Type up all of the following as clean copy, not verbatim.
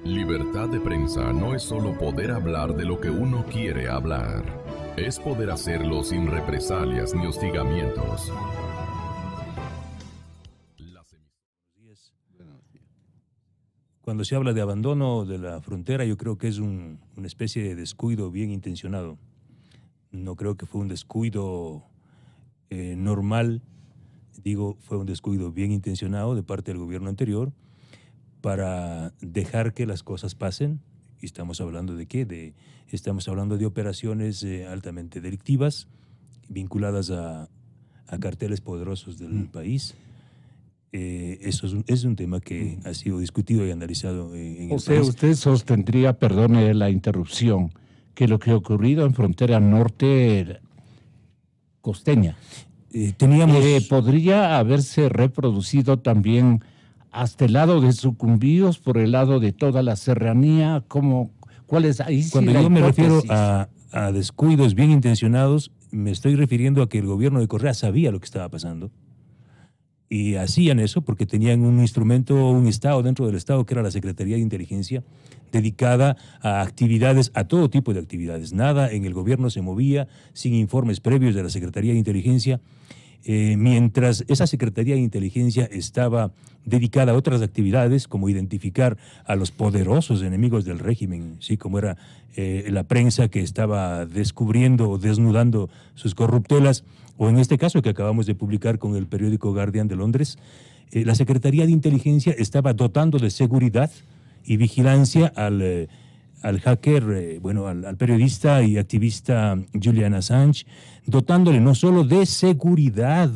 Libertad de prensa no es solo poder hablar de lo que uno quiere hablar. Es poder hacerlo sin represalias ni hostigamientos. Cuando se habla de abandono de la frontera, yo creo que es una especie de descuido bien intencionado. No creo que fue un descuido normal, digo, fue un descuido bien intencionado de parte del gobierno anterior para dejar que las cosas pasen. Y estamos hablando de qué? Estamos hablando de operaciones altamente delictivas, vinculadas a carteles poderosos del país. Eso es un tema que ha sido discutido y analizado en el país. Usted sostendría, perdone la interrupción, que lo que ha ocurrido en frontera norte costeña podría haberse reproducido también hasta el lado de Sucumbíos, por el lado de toda la serranía. ¿Cuál es ahí? Cuando yo me refiero a descuidos bien intencionados, me estoy refiriendo a que el gobierno de Correa sabía lo que estaba pasando. Y hacían eso porque tenían un instrumento, un Estado dentro del Estado, que era la Secretaría de Inteligencia, dedicada a actividades, a todo tipo de actividades. Nada en el gobierno se movía sin informes previos de la Secretaría de Inteligencia. Mientras esa Secretaría de Inteligencia estaba dedicada a otras actividades, como identificar a los poderosos enemigos del régimen, ¿sí? Como era la prensa que estaba descubriendo o desnudando sus corruptelas, o en este caso que acabamos de publicar con el periódico Guardian de Londres, la Secretaría de Inteligencia estaba dotando de seguridad y vigilancia al hacker, al periodista y activista Julian Assange, dotándole no solo de seguridad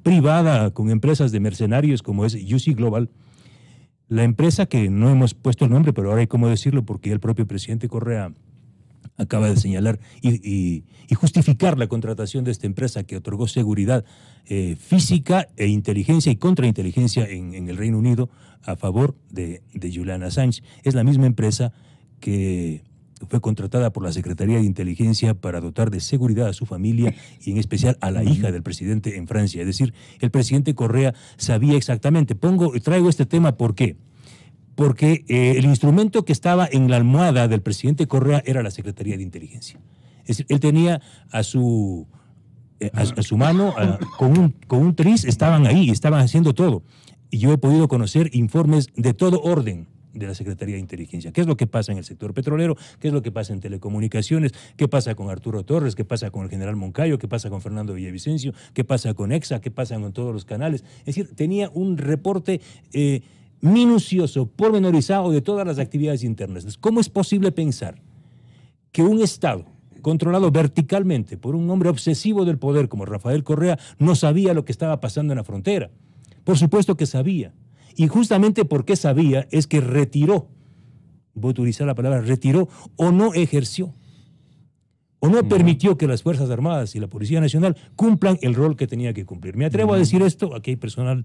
privada con empresas de mercenarios como es UC Global, la empresa que no hemos puesto el nombre, pero ahora hay cómo decirlo porque el propio presidente Correa acaba de señalar y justificar la contratación de esta empresa que otorgó seguridad física e inteligencia y contrainteligencia en el Reino Unido a favor de Julian Assange. Es la misma empresa que fue contratada por la Secretaría de Inteligencia para dotar de seguridad a su familia y en especial a la hija del presidente en Francia. Es decir, el presidente Correa sabía exactamente. Traigo este tema, ¿por qué? Porque el instrumento que estaba en la almohada del presidente Correa era la Secretaría de Inteligencia. Es decir, él tenía a su mano, con un tris, estaban ahí, estaban haciendo todo. Y yo he podido conocer informes de todo orden de la Secretaría de Inteligencia. ¿Qué es lo que pasa en el sector petrolero? ¿Qué es lo que pasa en telecomunicaciones? ¿Qué pasa con Arturo Torres? ¿Qué pasa con el general Moncayo? ¿Qué pasa con Fernando Villavicencio? ¿Qué pasa con EXA? ¿Qué pasa con todos los canales? Es decir, tenía un reporte minucioso, pormenorizado de todas las actividades internas. ¿Cómo es posible pensar que un Estado controlado verticalmente por un hombre obsesivo del poder como Rafael Correa no sabía lo que estaba pasando en la frontera? Por supuesto que sabía. Y justamente porque sabía es que retiró, voy a utilizar la palabra retiró, o no ejerció, o no permitió que las Fuerzas Armadas y la Policía Nacional cumplan el rol que tenía que cumplir. Me atrevo a decir esto, aquí hay personas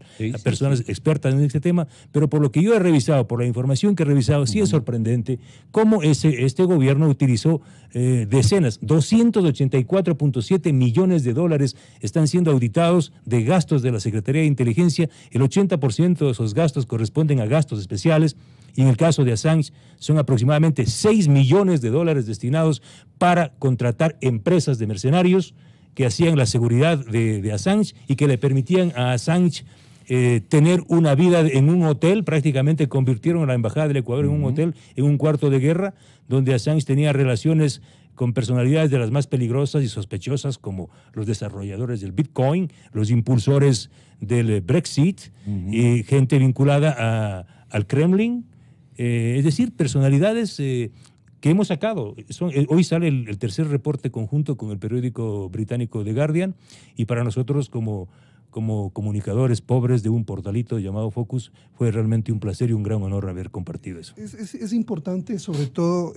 expertas en este tema, pero por lo que yo he revisado, por la información que he revisado, sí es sorprendente cómo este gobierno utilizó decenas, 284.7 millones de dólares están siendo auditados de gastos de la Secretaría de Inteligencia. El 80% de esos gastos corresponden a gastos especiales, y en el caso de Assange son aproximadamente 6 millones de dólares destinados para contratar empresas de mercenarios que hacían la seguridad de Assange y que le permitían a Assange tener una vida en un hotel. Prácticamente convirtieron a la Embajada del Ecuador en un hotel, en un cuarto de guerra, donde Assange tenía relaciones con personalidades de las más peligrosas y sospechosas, como los desarrolladores del Bitcoin, los impulsores del Brexit, y gente vinculada al Kremlin. Es decir, personalidades que hemos sacado. Hoy sale el tercer reporte conjunto con el periódico británico The Guardian, y para nosotros como comunicadores pobres de un portalito llamado Focus, fue realmente un placer y un gran honor haber compartido eso. Es importante, sobre todo,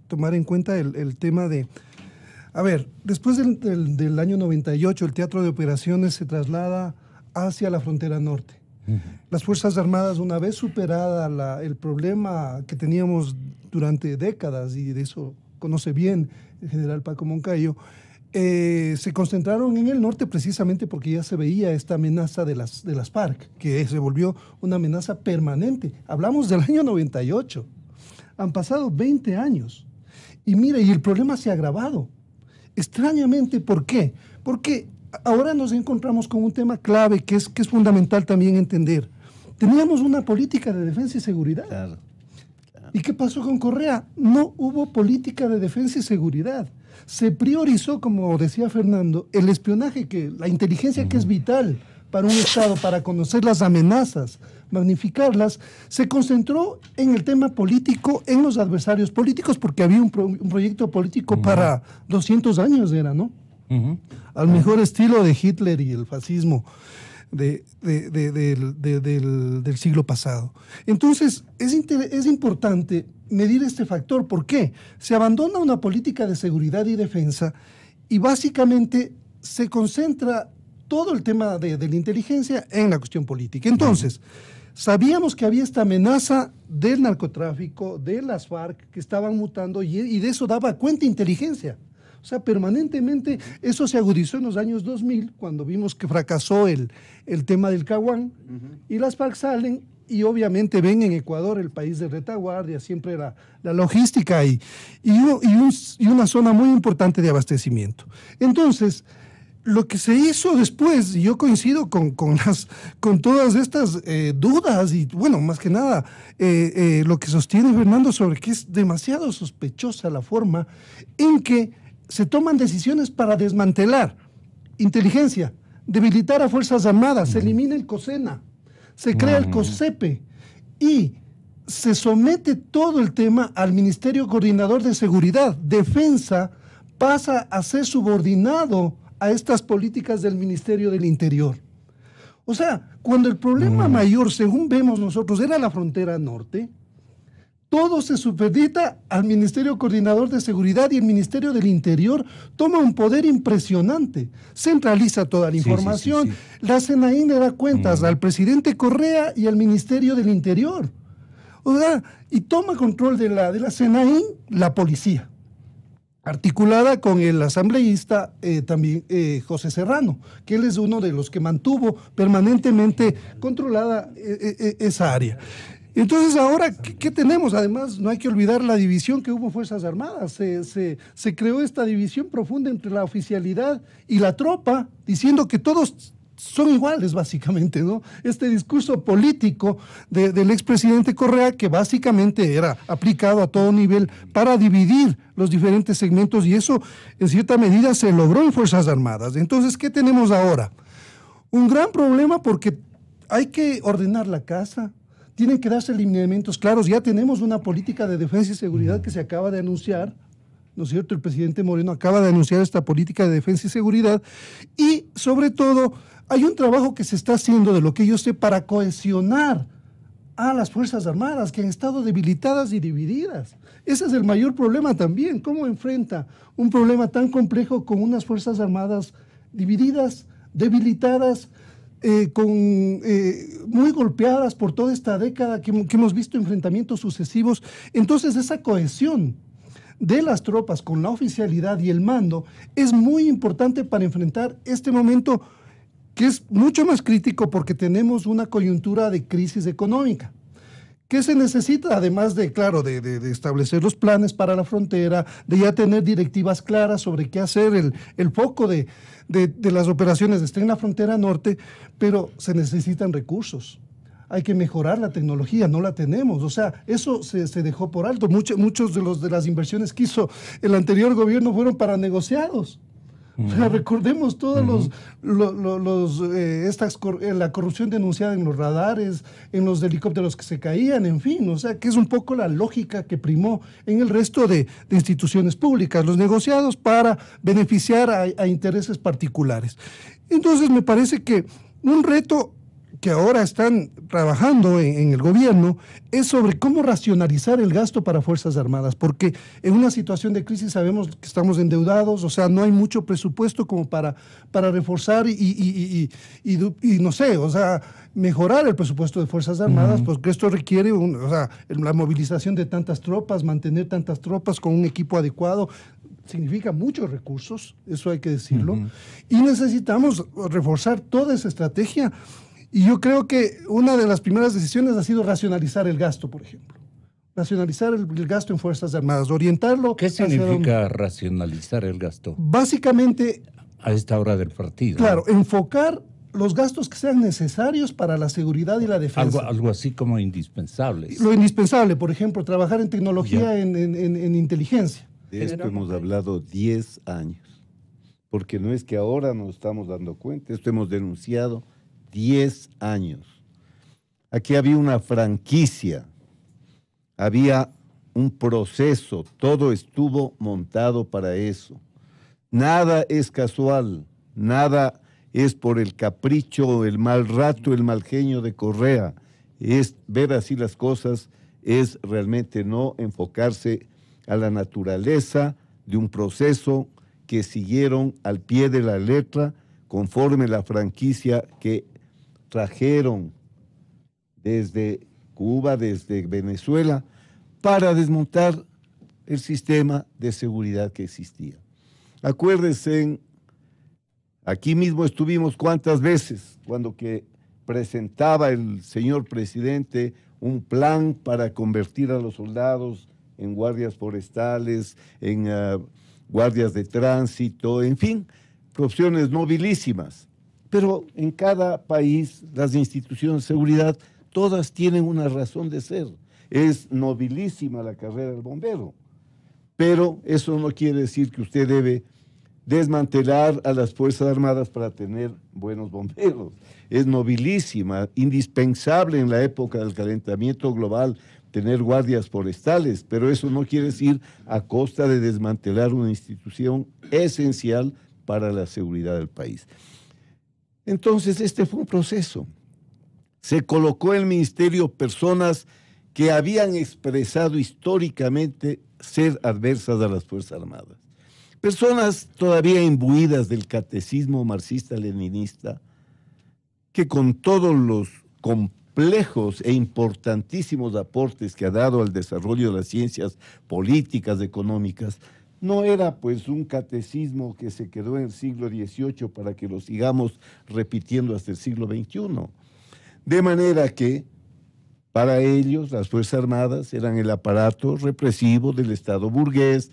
tomar en cuenta el tema de... A ver, después del año 98, el teatro de operaciones se traslada hacia la frontera norte. Las Fuerzas Armadas, una vez superada el problema que teníamos durante décadas, y de eso conoce bien el general Paco Moncayo, se concentraron en el norte precisamente porque ya se veía esta amenaza de las FARC, que se volvió una amenaza permanente. Hablamos del año 98. Han pasado 20 años. Y mira, y el problema se ha agravado. Extrañamente, ¿por qué? Porque ahora nos encontramos con un tema clave que es fundamental también entender. Teníamos una política de defensa y seguridad. Claro. ¿Y qué pasó con Correa? No hubo política de defensa y seguridad. Se priorizó, como decía Fernando, el espionaje, la inteligencia que es vital para un Estado, para conocer las amenazas, magnificarlas, se concentró en el tema político, en los adversarios políticos, porque había un proyecto político para 200 años, era, ¿no? Al mejor estilo de Hitler y el fascismo del siglo pasado. Entonces, es importante medir este factor. ¿Por qué? Se abandona una política de seguridad y defensa y básicamente se concentra todo el tema de la inteligencia en la cuestión política. Entonces, sabíamos que había esta amenaza del narcotráfico, de las FARC, que estaban mutando y de eso daba cuenta inteligencia. O sea, permanentemente eso se agudizó en los años 2000, cuando vimos que fracasó el tema del Caguán, y las FARC salen y obviamente ven en Ecuador el país de retaguardia, siempre la logística y una zona muy importante de abastecimiento. Entonces, lo que se hizo después, y yo coincido con todas estas dudas y, bueno, más que nada, lo que sostiene Fernando sobre que es demasiado sospechosa la forma en que se toman decisiones para desmantelar inteligencia, debilitar a Fuerzas Armadas, se elimina el COSENA, se crea el COSEPE y se somete todo el tema al Ministerio Coordinador de Seguridad. Defensa pasa a ser subordinado a estas políticas del Ministerio del Interior. O sea, cuando el problema mayor, según vemos nosotros, era la frontera norte, todo se supedita al Ministerio Coordinador de Seguridad y el Ministerio del Interior toma un poder impresionante, centraliza toda la información. La CNI le da cuentas al presidente Correa y al Ministerio del Interior. O sea, y toma control de la CNI la policía, articulada con el asambleísta también José Serrano, que él es uno de los que mantuvo permanentemente controlada esa área. Entonces ahora, ¿qué tenemos? Además, no hay que olvidar la división que hubo en Fuerzas Armadas. Se creó esta división profunda entre la oficialidad y la tropa, diciendo que todos son iguales, básicamente, ¿no? Este discurso político del expresidente Correa, que básicamente era aplicado a todo nivel para dividir los diferentes segmentos, y eso, en cierta medida, se logró en Fuerzas Armadas. Entonces, ¿qué tenemos ahora? Un gran problema porque hay que ordenar la casa. Tienen que darse lineamientos claros. Ya tenemos una política de defensa y seguridad que se acaba de anunciar, ¿no es cierto? El presidente Moreno acaba de anunciar esta política de defensa y seguridad y, sobre todo, hay un trabajo que se está haciendo, de lo que yo sé, para cohesionar a las Fuerzas Armadas que han estado debilitadas y divididas. Ese es el mayor problema también. ¿Cómo enfrenta un problema tan complejo con unas Fuerzas Armadas divididas, debilitadas, muy golpeadas por toda esta década que hemos visto enfrentamientos sucesivos? Entonces, esa cohesión de las tropas con la oficialidad y el mando es muy importante para enfrentar este momento, que es mucho más crítico porque tenemos una coyuntura de crisis económica. ¿Qué se necesita? Además de, claro, de establecer los planes para la frontera, de ya tener directivas claras sobre qué hacer, el foco de las operaciones está en la frontera norte, pero se necesitan recursos. Hay que mejorar la tecnología, no la tenemos. O sea, eso se dejó por alto. Muchos de las inversiones que hizo el anterior gobierno fueron para negociados. O sea, recordemos todos la corrupción denunciada en los radares, en los helicópteros que se caían, en fin, o sea, que es un poco la lógica que primó en el resto de instituciones públicas, los negociados para beneficiar a intereses particulares. Entonces, me parece que un reto que ahora están trabajando en el gobierno es sobre cómo racionalizar el gasto para Fuerzas Armadas, porque en una situación de crisis sabemos que estamos endeudados, o sea, no hay mucho presupuesto como para reforzar y no sé, o sea, mejorar el presupuesto de Fuerzas Armadas, porque esto requiere la movilización de tantas tropas, mantener tantas tropas con un equipo adecuado. Significa muchos recursos, eso hay que decirlo, y necesitamos reforzar toda esa estrategia. Y yo creo que una de las primeras decisiones ha sido racionalizar el gasto, por ejemplo. Racionalizar el gasto en Fuerzas Armadas, orientarlo. ¿Qué significa racionalizar el gasto? Básicamente, a esta hora del partido. Claro, enfocar los gastos que sean necesarios para la seguridad y la defensa. Algo así como indispensables. Lo indispensable, por ejemplo, trabajar en tecnología, en inteligencia. De esto hemos hablado 10 años, porque no es que ahora nos estamos dando cuenta, esto hemos denunciado 10 años. Aquí había una franquicia, había un proceso, todo estuvo montado para eso. Nada es casual, nada es por el capricho, el mal rato, el mal genio de Correa. Es ver así las cosas, es realmente no enfocarse a la naturaleza de un proceso que siguieron al pie de la letra conforme la franquicia que trajeron desde Cuba, desde Venezuela, para desmontar el sistema de seguridad que existía. Acuérdense, aquí mismo estuvimos cuántas veces cuando que presentaba el señor presidente un plan para convertir a los soldados en guardias forestales, en guardias de tránsito, en fin, profesiones nobilísimas. Pero en cada país las instituciones de seguridad todas tienen una razón de ser. Es nobilísima la carrera del bombero, pero eso no quiere decir que usted debe desmantelar a las Fuerzas Armadas para tener buenos bomberos. Es nobilísima, indispensable en la época del calentamiento global tener guardias forestales, pero eso no quiere decir a costa de desmantelar una institución esencial para la seguridad del país. Entonces, este fue un proceso. Se colocó en el ministerio personas que habían expresado históricamente ser adversas a las Fuerzas Armadas. Personas todavía imbuidas del catecismo marxista-leninista, que con todos los complejos e importantísimos aportes que ha dado al desarrollo de las ciencias políticas, económicas, no era pues un catecismo que se quedó en el siglo XVIII para que lo sigamos repitiendo hasta el siglo XXI. De manera que para ellos las Fuerzas Armadas eran el aparato represivo del Estado burgués,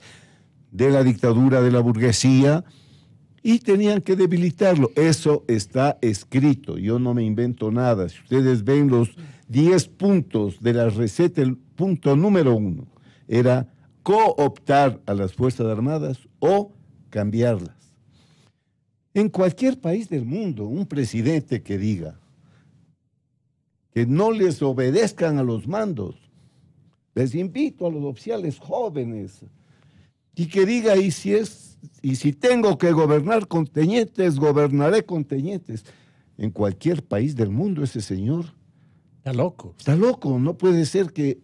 de la dictadura de la burguesía, y tenían que debilitarlo. Eso está escrito, yo no me invento nada. Si ustedes ven los 10 puntos de la receta, el punto número 1 era cooptar a las Fuerzas Armadas o cambiarlas. En cualquier país del mundo, un presidente que diga que no les obedezcan a los mandos, les invito a los oficiales jóvenes, y que diga, y si tengo que gobernar con tenientes, gobernaré con tenientes. En cualquier país del mundo ese señor está loco. Está loco, no puede ser que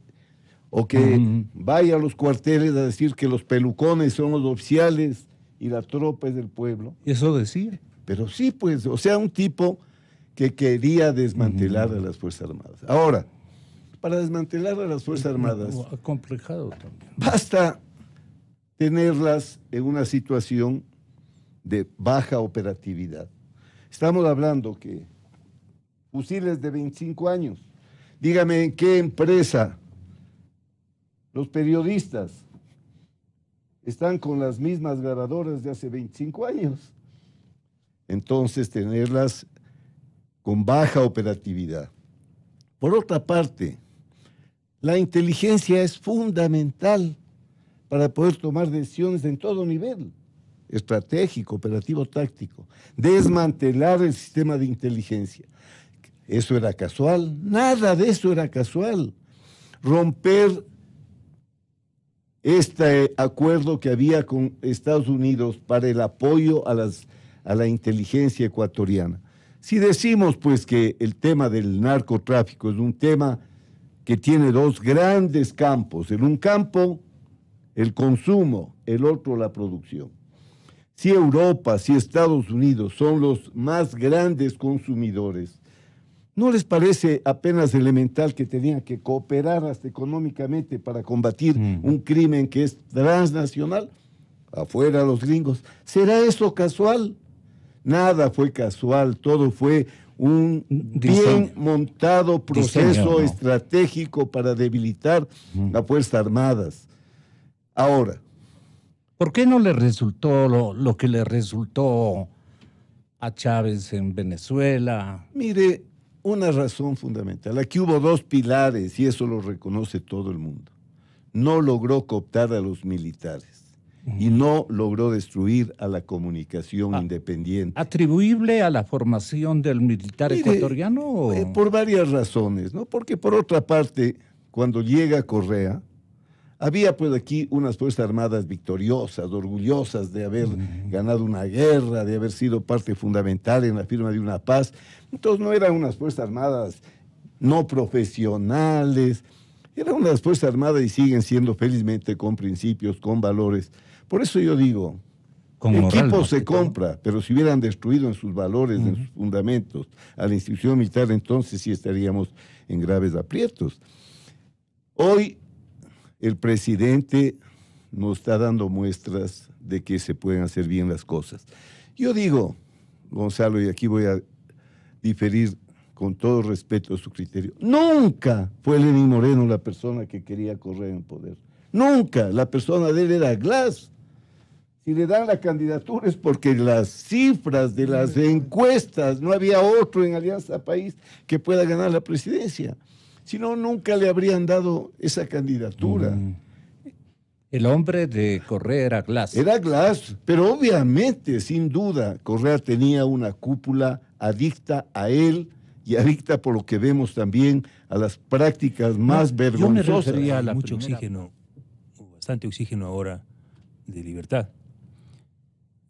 vaya a los cuarteles a decir que los pelucones son los oficiales y la tropa es del pueblo. Eso decía. Pero sí, pues, o sea, un tipo que quería desmantelar a las Fuerzas Armadas. Ahora, para desmantelar a las Fuerzas Armadas, acomplejado también. Basta tenerlas en una situación de baja operatividad. Estamos hablando que fusiles de 25 años. Dígame en qué empresa los periodistas están con las mismas grabadoras de hace 25 años. Entonces, tenerlas con baja operatividad. Por otra parte, la inteligencia es fundamental para poder tomar decisiones en todo nivel, estratégico, operativo, táctico. Desmantelar el sistema de inteligencia. ¿Eso era casual? Nada de eso era casual. Romper este acuerdo que había con Estados Unidos para el apoyo a la inteligencia ecuatoriana. Si decimos pues que el tema del narcotráfico es un tema que tiene dos grandes campos, en un campo el consumo, el otro la producción. Si Europa, si Estados Unidos son los más grandes consumidores, ¿no les parece apenas elemental que tenían que cooperar hasta económicamente para combatir un crimen que es transnacional? Afuera los gringos. ¿Será eso casual? Nada fue casual, todo fue un bien montado proceso estratégico para debilitar las Fuerzas Armadas. Ahora, ¿por qué no le resultó lo que le resultó a Chávez en Venezuela? mire, una razón fundamental. Aquí hubo dos pilares y eso lo reconoce todo el mundo. No logró cooptar a los militares y no logró destruir a la comunicación independiente. ¿Atribuible a la formación del militar ecuatoriano? Por varias razones, ¿no? Porque por otra parte, cuando llega Correa, había pues aquí unas Fuerzas Armadas victoriosas, orgullosas de haber ganado una guerra, de haber sido parte fundamental en la firma de una paz. Entonces no eran unas Fuerzas Armadas no profesionales, eran unas Fuerzas Armadas y siguen siendo felizmente con principios, con valores. Por eso yo digo, Con el moral, equipo más se que todo. compra, pero si hubieran destruido en sus valores, en sus fundamentos, a la institución militar, entonces sí estaríamos en graves aprietos. Hoy el presidente nos está dando muestras de que se pueden hacer bien las cosas. Yo digo, Gonzalo, y aquí voy a diferir con todo respeto a su criterio, nunca fue Lenín Moreno la persona que quería correr en poder. Nunca. La persona de él era Glass. Si le dan la candidatura es porque las cifras de las encuestas, no había otro en Alianza País que pueda ganar la presidencia. Si no, nunca le habrían dado esa candidatura. El hombre de Correa era Glass. Era Glass, pero obviamente, sin duda, Correa tenía una cúpula adicta a él y adicta, por lo que vemos también, a las prácticas más vergonzosas. refería a la mucho primera. oxígeno, bastante oxígeno ahora de libertad.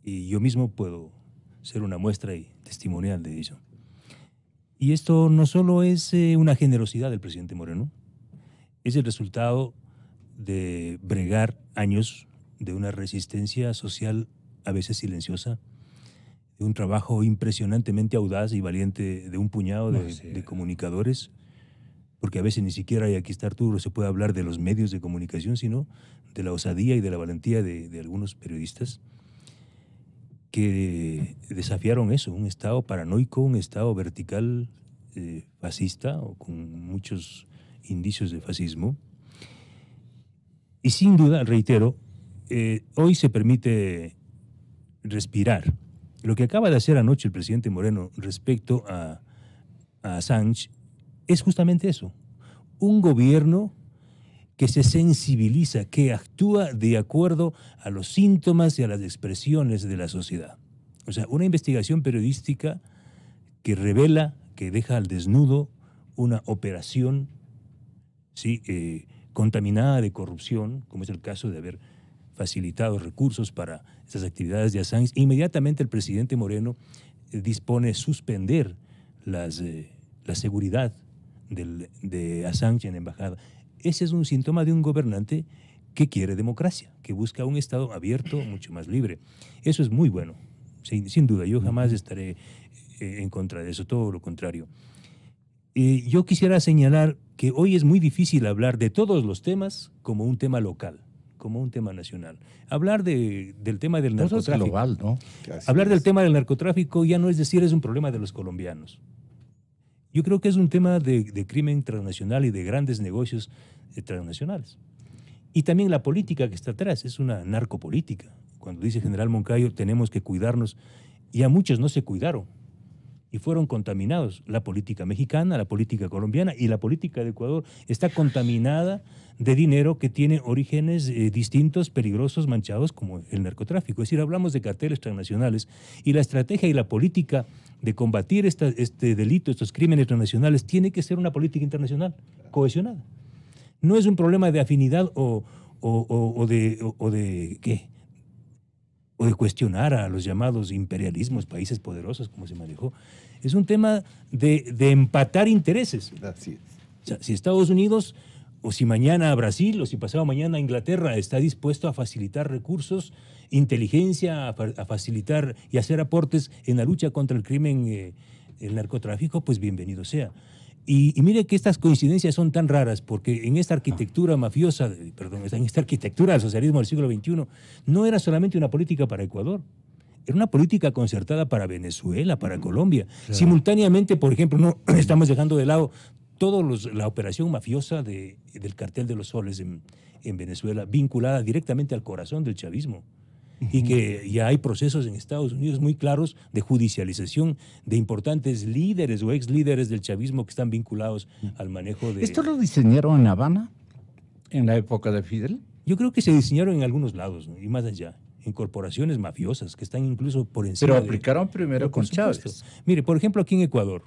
Y yo mismo puedo ser una muestra y testimonial de ello. Y esto no solo es una generosidad del presidente Moreno, es el resultado de bregar años de una resistencia social a veces silenciosa, de un trabajo impresionantemente audaz y valiente de un puñado de comunicadores, porque a veces ni siquiera, y aquí está Arturo, se puede hablar de los medios de comunicación, sino de la osadía y de la valentía de algunos periodistas que desafiaron eso, un Estado paranoico, un Estado vertical fascista o con muchos indicios de fascismo. Y sin duda, reitero, hoy se permite respirar. Lo que acaba de hacer anoche el presidente Moreno respecto a Assange es justamente eso, un gobierno que se sensibiliza, que actúa de acuerdo a los síntomas y a las expresiones de la sociedad. O sea, una investigación periodística que revela, que deja al desnudo una operación, ¿sí? Contaminada de corrupción, como es el caso de haber facilitado recursos para esas actividades de Assange. Inmediatamente el presidente Moreno dispone suspender la seguridad de Assange en la embajada. Ese es un síntoma de un gobernante que quiere democracia, que busca un Estado abierto, mucho más libre. Eso es muy bueno, sin duda. Yo jamás estaré en contra de eso, todo lo contrario. Yo quisiera señalar que hoy es muy difícil hablar de todos los temas como un tema local, como un tema nacional. Hablar del tema del Todo es narcotráfico. global, ¿no? Hablar del tema del narcotráfico ya no es decir es un problema de los colombianos. Yo creo que es un tema de crimen transnacional y de grandes negocios transnacionales. Y también la política que está atrás es una narcopolítica. Cuando dice General Moncayo tenemos que cuidarnos, y a muchos no se cuidaron y fueron contaminados. La política mexicana, la política colombiana y la política de Ecuador está contaminada de dinero que tiene orígenes distintos, peligrosos, manchados, como el narcotráfico. Es decir, hablamos de carteles transnacionales y la estrategia y la política de combatir este delito, estos crímenes transnacionales, tiene que ser una política internacional cohesionada. No es un problema de afinidad o de ¿qué? O de cuestionar a los llamados imperialismos, países poderosos, como se manejó. Es un tema de empatar intereses. Así es. O sea, si Estados Unidos, o si mañana Brasil, o si pasado mañana Inglaterra está dispuesto a facilitar recursos, inteligencia, a facilitar y hacer aportes en la lucha contra el crimen, el narcotráfico, pues bienvenido sea. Y mire que estas coincidencias son tan raras, porque en esta arquitectura mafiosa, en esta arquitectura del socialismo del siglo XXI, no era solamente una política para Ecuador, Era una política concertada para Venezuela, para Colombia. Claro. Simultáneamente, por ejemplo, no estamos dejando de lado toda la operación mafiosa del cartel de los soles en Venezuela, vinculada directamente al corazón del chavismo. Y que ya hay procesos en Estados Unidos muy claros de judicialización de importantes líderes o ex líderes del chavismo que están vinculados al manejo de... ¿Esto lo diseñaron en Habana en la época de Fidel? Yo creo que se diseñaron en algunos lados, ¿no? Y más allá, en corporaciones mafiosas que están incluso por encima. Pero aplicaron primero con Chávez. Mire, por ejemplo, aquí en Ecuador,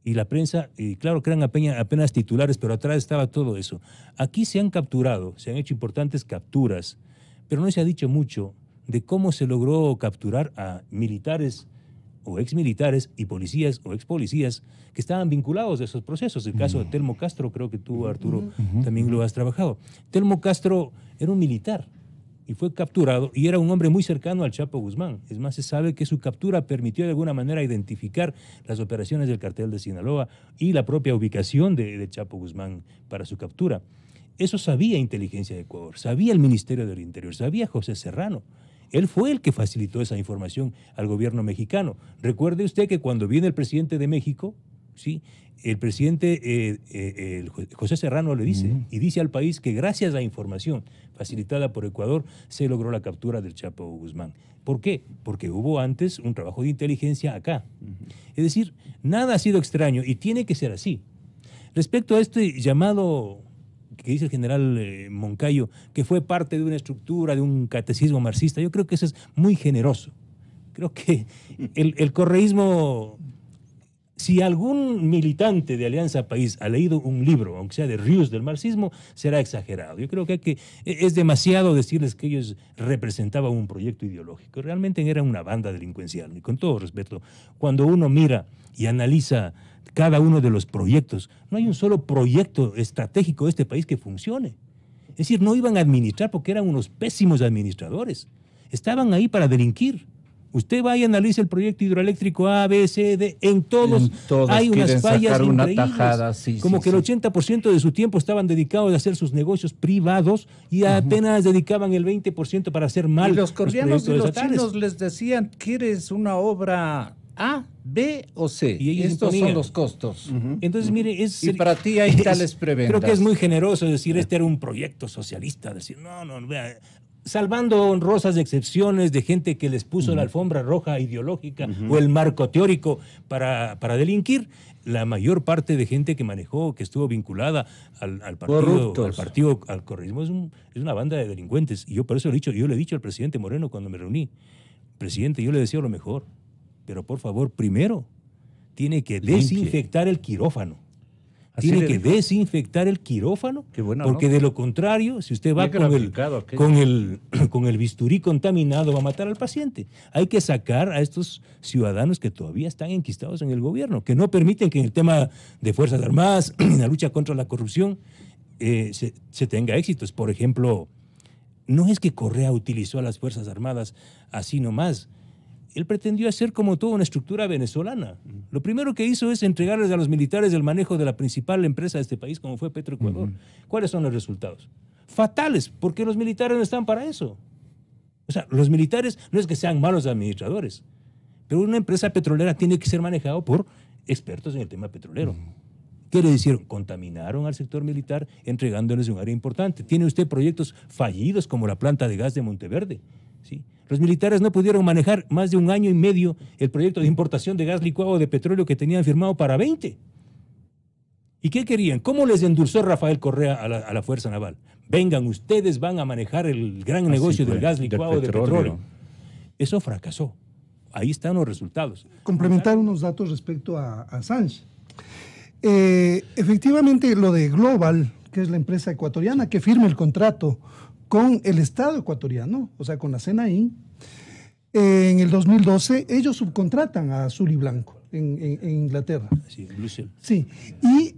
y la prensa, y claro que eran apenas titulares, pero atrás estaba todo eso. Aquí se han capturado, se han hecho importantes capturas, pero no se ha dicho mucho de cómo se logró capturar a militares o exmilitares y policías o expolicías que estaban vinculados a esos procesos. El caso de Telmo Castro, creo que tú, Arturo, también lo has trabajado. Telmo Castro era un militar y fue capturado y era un hombre muy cercano al Chapo Guzmán. Es más, se sabe que su captura permitió de alguna manera identificar las operaciones del cartel de Sinaloa y la propia ubicación de Chapo Guzmán para su captura. Eso sabía Inteligencia de Ecuador, sabía el Ministerio del Interior, sabía José Serrano. Él fue el que facilitó esa información al gobierno mexicano. Recuerde usted que cuando viene el presidente de México, ¿sí?, el presidente José Serrano le dice, y dice al país que gracias a la información facilitada por Ecuador se logró la captura del Chapo Guzmán. ¿Por qué? Porque hubo antes un trabajo de inteligencia acá. Es decir, nada ha sido extraño y tiene que ser así. Respecto a este llamado que dice el general Moncayo, que fue parte de una estructura, de un catecismo marxista, yo creo que eso es muy generoso. Creo que el correísmo, si algún militante de Alianza País ha leído un libro, aunque sea de Ríos del marxismo, será exagerado. Yo creo que es demasiado decirles que ellos representaban un proyecto ideológico. Realmente eran una banda delincuencial. Y con todo respeto, cuando uno mira y analiza cada uno de los proyectos, no hay un solo proyecto estratégico de este país que funcione. Es decir, no iban a administrar porque eran unos pésimos administradores. Estaban ahí para delinquir. Usted vaya y analice el proyecto hidroeléctrico A, B, C, D, en todos hay unas fallas increíbles. Tajada, como que el 80% de su tiempo estaban dedicados a hacer sus negocios privados y apenas dedicaban el 20% para hacer mal. Y los coreanos y los estatales. chinos les decían, ¿quieres una obra A, B o C? Y estos son los costos. Entonces, mire, y para ti hay tales preventas. Creo que es muy generoso decir, este era un proyecto socialista. Decir, no, vea, salvando honrosas excepciones de gente que les puso la alfombra roja ideológica o el marco teórico para delinquir, la mayor parte de gente que manejó, que estuvo vinculada al partido, al correísmo, es una banda de delincuentes. Y yo por eso yo le he dicho al presidente Moreno cuando me reuní, presidente, yo le deseo lo mejor, pero por favor, primero, tiene que desinfectar el quirófano. Tiene que desinfectar el quirófano, porque de lo contrario, si usted va con el bisturí contaminado, va a matar al paciente. Hay que sacar a estos ciudadanos que todavía están enquistados en el gobierno, que no permiten que en el tema de Fuerzas Armadas, en la lucha contra la corrupción, se tenga éxitos. Por ejemplo, no es que Correa utilizó a las Fuerzas Armadas así nomás. Él pretendió hacer como toda una estructura venezolana. Lo primero que hizo es entregarles a los militares el manejo de la principal empresa de este país, como fue Petroecuador. ¿Cuáles son los resultados? Fatales, porque los militares no están para eso. O sea, los militares no es que sean malos administradores, pero una empresa petrolera tiene que ser manejada por expertos en el tema petrolero. ¿Qué le hicieron? Contaminaron al sector militar entregándoles un área importante. Tiene usted proyectos fallidos como la planta de gas de Monteverde, ¿sí? Los militares no pudieron manejar más de 1 año y medio el proyecto de importación de gas licuado de petróleo que tenían firmado para 20. ¿Y qué querían? ¿Cómo les endulzó Rafael Correa a la Fuerza Naval? Vengan, ustedes van a manejar el gran negocio del gas licuado de petróleo. Eso fracasó. Ahí están los resultados. Complementar unos datos respecto a Assange. Efectivamente, lo de Global, que es la empresa ecuatoriana que firma el contrato con el Estado ecuatoriano, o sea, con la CNI, en el 2012 ellos subcontratan a Azul y Blanco en Inglaterra. Sí, Bruselas. Sí, y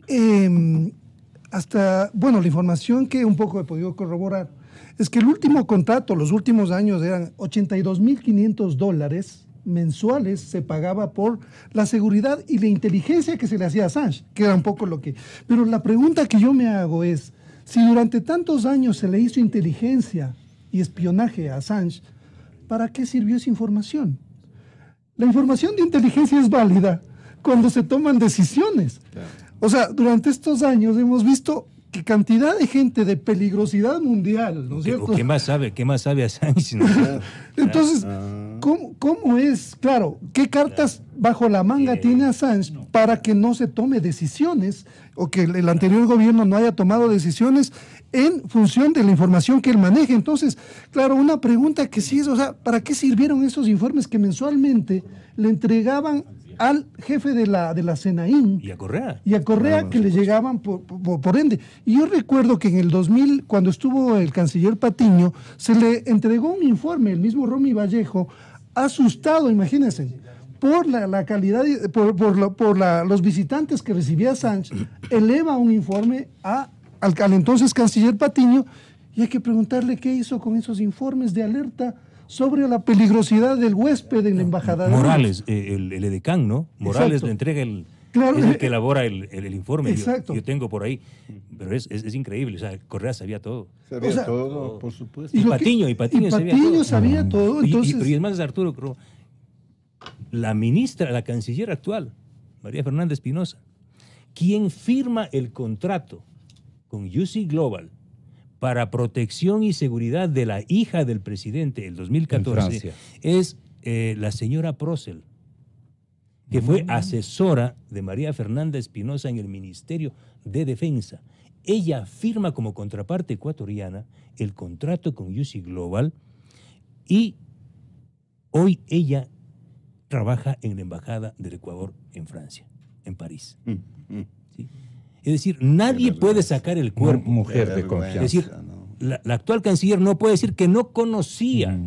la información que un poco he podido corroborar es que el último contrato, los últimos años, eran $82.500 mensuales se pagaba por la seguridad y la inteligencia que se le hacía a Assange, que era un poco lo que... Pero la pregunta que yo me hago es, si durante tantos años se le hizo inteligencia y espionaje a Assange, ¿para qué sirvió esa información? La información de inteligencia es válida cuando se toman decisiones. Claro. O sea, durante estos años hemos visto que cantidad de gente de peligrosidad mundial, ¿no es cierto? ¿Qué más sabe Assange? ¿No? Entonces, ¿cómo es? Claro, ¿qué cartas bajo la manga tiene Assange para que no se tome decisiones o que el anterior gobierno no haya tomado decisiones en función de la información que él maneja? Entonces, claro, una pregunta que sí es, o sea, ¿para qué sirvieron esos informes que mensualmente le entregaban al jefe de la SENAIN Y a Correa. que le llegaban por ende? Y yo recuerdo que en el 2000, cuando estuvo el canciller Patiño, se le entregó un informe, el mismo Romy Vallejo, asustado, imagínense, por la calidad, los visitantes que recibía Assange, eleva un informe al entonces canciller Patiño, y hay que preguntarle qué hizo con esos informes de alerta sobre la peligrosidad del huésped en la embajada de Morales, el edecán, ¿no? Morales Exacto. le entrega Claro. es el que elabora el informe. Exacto. Yo tengo por ahí. Pero es increíble. O sea, Correa sabía todo. Sabía O sea, todo, por supuesto. Y Patiño sabía todo. Entonces, y es más, Arturo, creo, la canciller actual, María Fernanda Espinosa, quien firma el contrato con UC Global para protección y seguridad de la hija del presidente el 2014 es la señora Procel, que fue asesora de María Fernanda Espinosa en el Ministerio de Defensa. Ella firma como contraparte ecuatoriana el contrato con UC Global y hoy ella trabaja en la Embajada del Ecuador en Francia, en París. ¿Sí? Es decir, nadie puede sacar el cuerpo. Mujer de confianza. Es decir, la actual canciller no puede decir que no conocía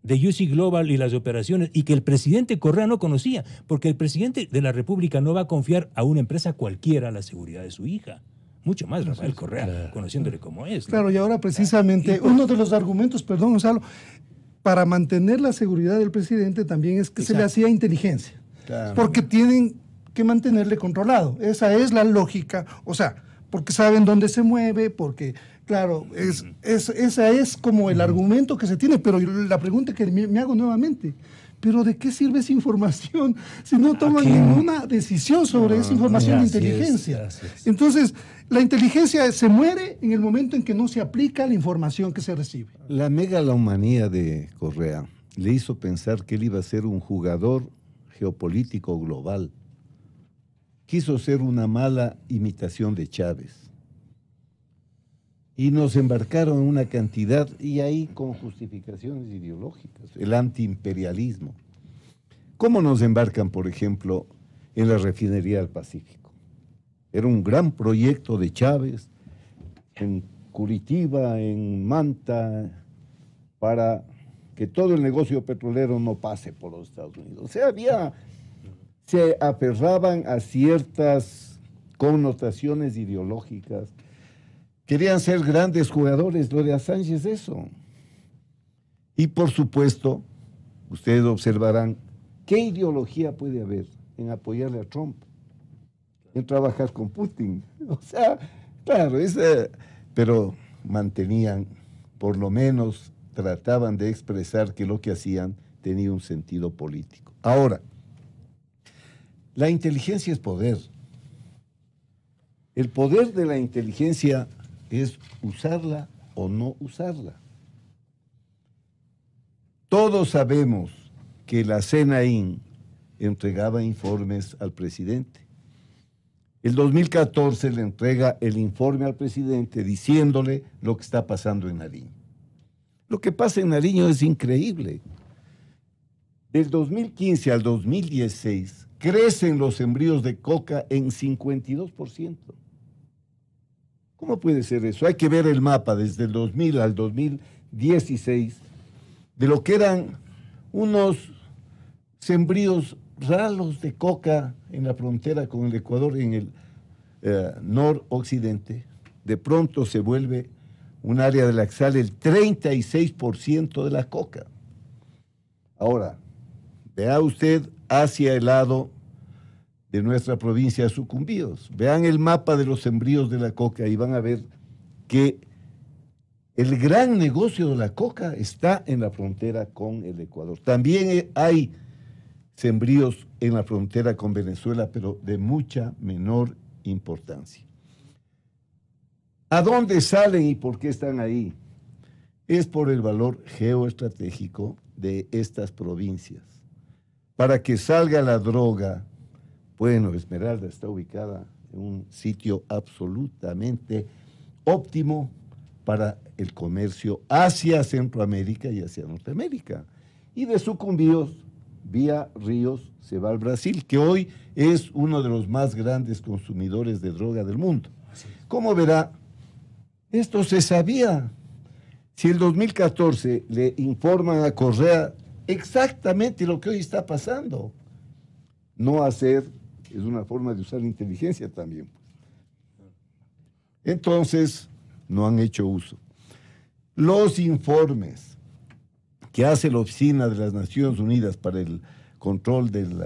de UC Global y las operaciones y que el presidente Correa no conocía, porque el presidente de la República no va a confiar a una empresa cualquiera la seguridad de su hija. Mucho más Rafael Correa, conociéndole como es, ¿no? Claro, y ahora precisamente uno de los argumentos, perdón Gonzalo, para mantener la seguridad del presidente también es que se le hacía inteligencia, porque tienen que mantenerle controlado. Esa es la lógica, o sea, porque saben dónde se mueve, porque, claro, esa es como el argumento que se tiene, pero la pregunta que me hago nuevamente, ¿pero de qué sirve esa información si no toman ninguna decisión sobre esa información de inteligencia? Entonces, la inteligencia se muere en el momento en que no se aplica la información que se recibe. La megalomanía de Correa le hizo pensar que él iba a ser un jugador geopolítico global. Quiso ser una mala imitación de Chávez. Y nos embarcaron en una cantidad, y ahí con justificaciones ideológicas, el antiimperialismo. ¿Cómo nos embarcan, por ejemplo, en la refinería del Pacífico? Era un gran proyecto de Chávez en Curitiba, en Manta, para que todo el negocio petrolero no pase por los Estados Unidos. O sea, se aferraban a ciertas connotaciones ideológicas. Querían ser grandes jugadores. Lo de Assange es eso. Y por supuesto, ustedes observarán, ¿qué ideología puede haber en apoyarle a Trump? En trabajar con Putin. O sea, claro, pero mantenían, por lo menos trataban de expresar que lo que hacían tenía un sentido político. Ahora, la inteligencia es poder. El poder de la inteligencia es usarla o no usarla. Todos sabemos que la SENAIN entregaba informes al presidente. El 2014 le entrega el informe al presidente diciéndole lo que está pasando en Nariño. Lo que pasa en Nariño es increíble. Del 2015 al 2016 crecen los sembríos de coca en 52%. ¿Cómo puede ser eso? Hay que ver el mapa desde el 2000 al 2016 de lo que eran unos sembríos ralos de coca en la frontera con el Ecuador, en el noroccidente. De pronto se vuelve un área de la que sale el 36% de la coca. Ahora, vea usted hacia el lado de nuestra provincia de Sucumbíos. Vean el mapa de los sembríos de la coca y van a ver que El gran negocio de la coca está en la frontera con el Ecuador. También hay sembríos en la frontera con Venezuela, pero de mucha menor importancia. ¿A dónde salen y por qué están ahí? Es por el valor geoestratégico de estas provincias. Para que salga la droga, bueno, Esmeralda está ubicada en un sitio absolutamente óptimo para el comercio hacia Centroamérica y hacia Norteamérica. Y de Sucumbíos, vía ríos, se va al Brasil, que hoy es uno de los más grandes consumidores de droga del mundo. Como verá, esto se sabía. Si el 2014 le informan a Correa exactamente lo que hoy está pasando, no hacer es una forma de usar inteligencia también. Entonces, no han hecho uso. Los informes que hace la Oficina de las Naciones Unidas para el Control del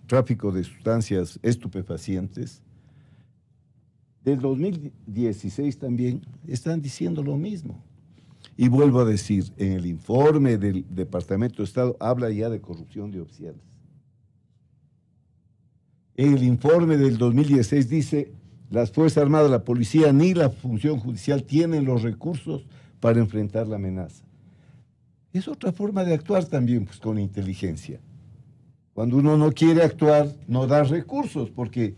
Tráfico de Sustancias Estupefacientes, del 2016 también, están diciendo lo mismo. Y vuelvo a decir, en el informe del Departamento de Estado habla ya de corrupción de oficiales. En el informe del 2016 dice, las Fuerzas Armadas, la policía ni la función judicial tienen los recursos para enfrentar la amenaza. Es otra forma de actuar también, pues, con inteligencia. Cuando uno no quiere actuar, no da recursos, porque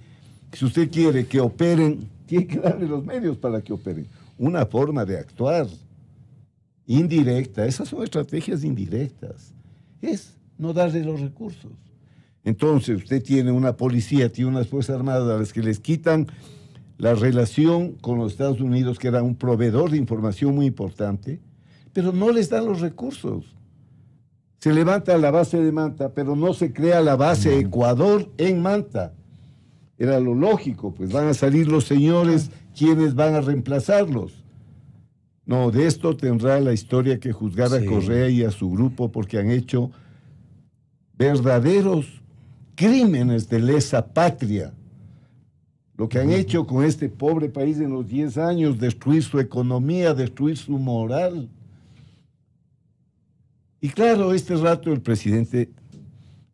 si usted quiere que operen, tiene que darle los medios para que operen. Una forma de actuar indirecta, esas son estrategias indirectas, es no darle los recursos. Entonces, usted tiene una policía, tiene unas Fuerzas Armadas a las que les quitan la relación con los Estados Unidos, que era un proveedor de información muy importante, pero no les dan los recursos. Se levanta la base de Manta, pero no se crea la base Ecuador en Manta. Era lo lógico, pues van a salir los señores, quienes van a reemplazarlos. No, de esto tendrá la historia que juzgar a Correa y a su grupo, porque han hecho verdaderos crímenes de lesa patria. Lo que han hecho con este pobre país en los 10 años, destruir su economía, destruir su moral. Y claro, este rato el presidente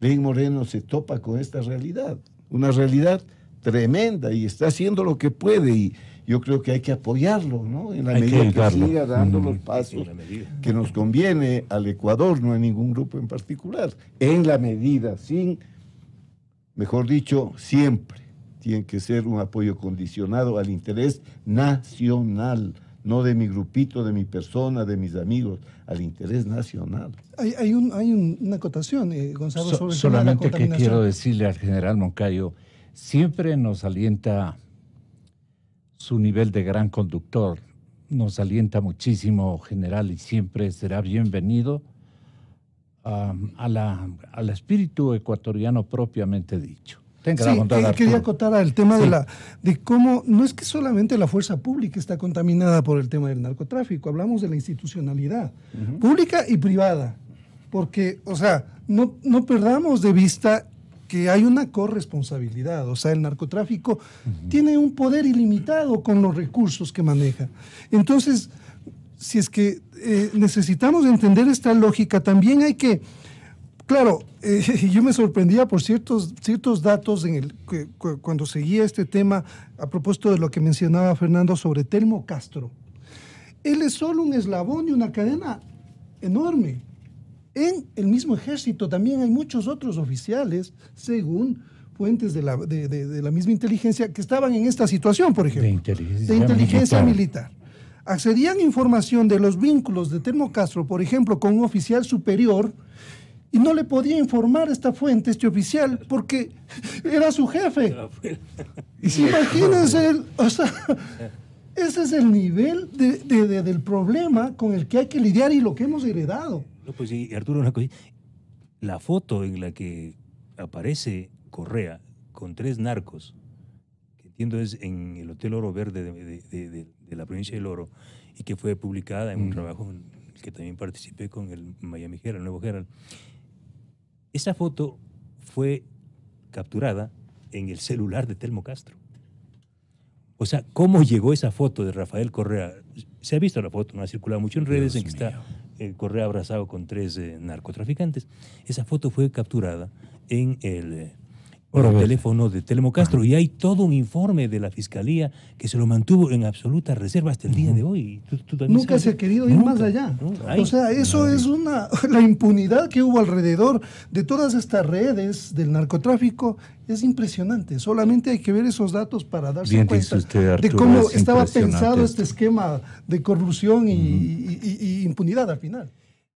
Lenín Moreno se topa con esta realidad, una realidad tremenda, y está haciendo lo que puede, y yo creo que hay que apoyarlo, ¿no? En la medida que siga dando los pasos que nos conviene al Ecuador, no a ningún grupo en particular, en la medida, mejor dicho, siempre tiene que ser un apoyo condicionado al interés nacional, no de mi grupito, de mi persona, de mis amigos, al interés nacional. Hay una acotación, Gonzalo, sobre el tema de la solamente que contaminación. quiero decirle al general Moncayo, siempre nos alienta su nivel de gran conductor, nos alienta muchísimo, general, y siempre será bienvenido al espíritu ecuatoriano propiamente dicho. Tenga la bondad, Arturo. Quería acotar al tema de cómo no es que solamente la fuerza pública está contaminada por el tema del narcotráfico, hablamos de la institucionalidad pública y privada, porque, o sea, no perdamos de vista que hay una corresponsabilidad, o sea, el narcotráfico tiene un poder ilimitado con los recursos que maneja. Entonces, si es que necesitamos entender esta lógica, también hay que, claro, yo me sorprendía por ciertos datos cuando seguía este tema, a propósito de lo que mencionaba Fernando sobre Telmo Castro. Él es solo un eslabón de una cadena enorme. En el mismo ejército también hay muchos otros oficiales, según fuentes de la misma inteligencia, que estaban en esta situación, por ejemplo, de inteligencia militar. Accedían información de los vínculos de Telmo Castro, por ejemplo, con un oficial superior, y no le podía informar esta fuente, este oficial, porque era su jefe. Imagínense, o sea, ese es el nivel del problema con el que hay que lidiar y lo que hemos heredado. No, pues sí, Arturo, una cosa. La foto en la que aparece Correa con 3 narcos, que entiendo es en el Hotel Oro Verde de la provincia del Oro, y que fue publicada en un trabajo en el que también participé con el Miami Herald, el Nuevo Herald. Esa foto fue capturada en el celular de Telmo Castro. O sea, ¿cómo llegó esa foto de Rafael Correa? Se ha visto la foto, no ha circulado mucho en redes, Dios en que está Correa abrazado con 3 narcotraficantes. Esa foto fue capturada en el teléfono de Telmo Castro y hay todo un informe de la Fiscalía que se lo mantuvo en absoluta reserva hasta el día de hoy. ¿Tú también Nunca sabes? se ha querido ir más allá. O sea, eso es la impunidad que hubo alrededor de todas estas redes del narcotráfico es impresionante. Solamente hay que ver esos datos para darse Bien cuenta dice usted, Arturo, de cómo es estaba impresionante pensado esto. este esquema de corrupción y impunidad al final.